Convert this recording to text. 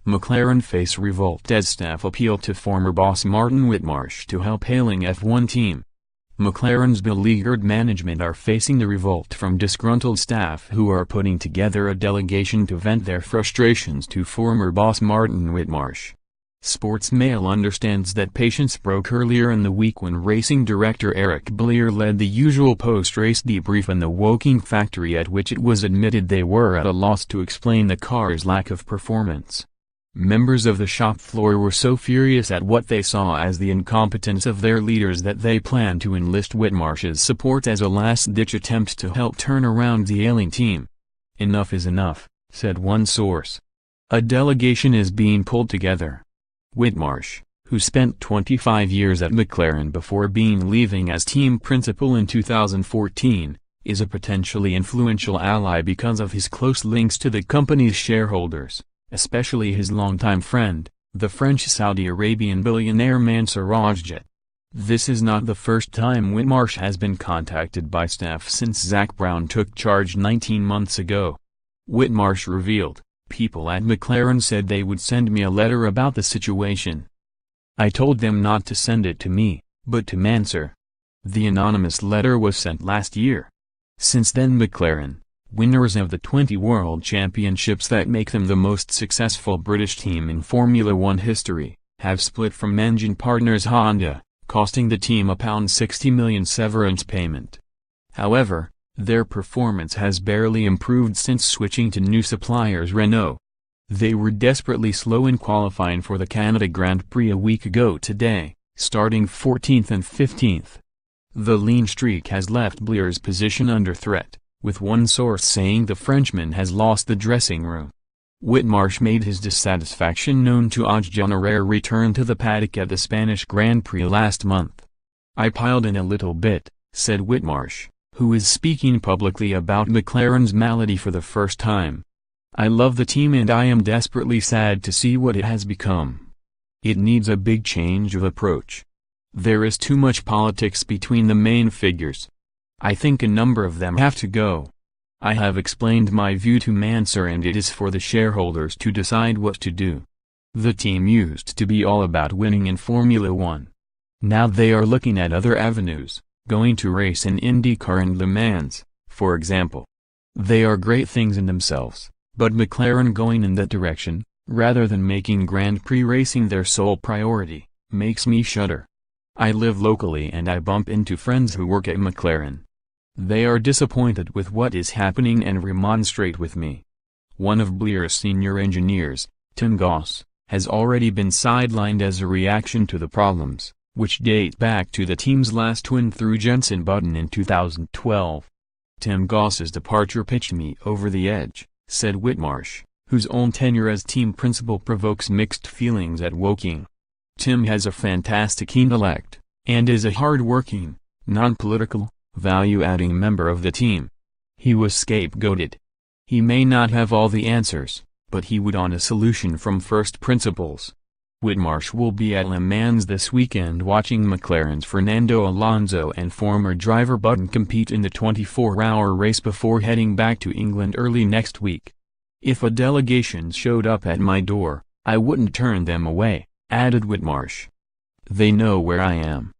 McLaren face revolt as staff appeal to former boss Martin Whitmarsh to help ailing F1 team. McLaren's beleaguered management are facing the revolt from disgruntled staff who are putting together a delegation to vent their frustrations to former boss Martin Whitmarsh. Sportsmail understands that patience broke earlier in the week when racing director Eric Boullier led the usual post-race debrief in the Woking factory, at which it was admitted they were at a loss to explain the car's lack of performance. Members of the shop floor were so furious at what they saw as the incompetence of their leaders that they plan to enlist Whitmarsh's support as a last-ditch attempt to help turn around the ailing team. "Enough is enough," said one source. "A delegation is being pulled together." Whitmarsh, who spent 25 years at McLaren before leaving as team principal in 2014, is a potentially influential ally because of his close links to the company's shareholders, especially his longtime friend, the French-Saudi Arabian billionaire Mansour Rajat. This is not the first time Whitmarsh has been contacted by staff since Zak Brown took charge 19 months ago. Whitmarsh revealed, "People at McLaren said they would send me a letter about the situation. I told them not to send it to me, but to Mansour." The anonymous letter was sent last year. Since then McLaren, winners of the 20 World Championships that make them the most successful British team in Formula One history, have split from engine partners Honda, costing the team a £60 million severance payment. However, their performance has barely improved since switching to new suppliers Renault. They were desperately slow in qualifying for the Canada Grand Prix a week ago today, starting 14th and 15th. The lean streak has left Bollier's position under threat, with one source saying the Frenchman has lost the dressing room. Whitmarsh made his dissatisfaction known to Ajay on a rare return to the paddock at the Spanish Grand Prix last month. "I piled in a little bit," said Whitmarsh, who is speaking publicly about McLaren's malady for the first time. "I love the team and I am desperately sad to see what it has become. It needs a big change of approach. There is too much politics between the main figures. I think a number of them have to go. I have explained my view to Mansour and it is for the shareholders to decide what to do. The team used to be all about winning in Formula One. Now they are looking at other avenues, going to race in IndyCar and Le Mans, for example. They are great things in themselves, but McLaren going in that direction, rather than making Grand Prix racing their sole priority, makes me shudder. I live locally and I bump into friends who work at McLaren. They are disappointed with what is happening and remonstrate with me." One of Bollier's senior engineers, Tim Goss, has already been sidelined as a reaction to the problems, which date back to the team's last win through Jenson Button in 2012. "Tim Goss's departure pitched me over the edge," said Whitmarsh, whose own tenure as team principal provokes mixed feelings at Woking. "Tim has a fantastic intellect, and is a hard-working, non-political, value-adding member of the team. He was scapegoated. He may not have all the answers, but he would on a solution from first principles." Whitmarsh will be at Le Mans this weekend watching McLaren's Fernando Alonso and former driver Button compete in the 24-hour race before heading back to England early next week. "If a delegation showed up at my door, I wouldn't turn them away," added Whitmarsh. "They know where I am.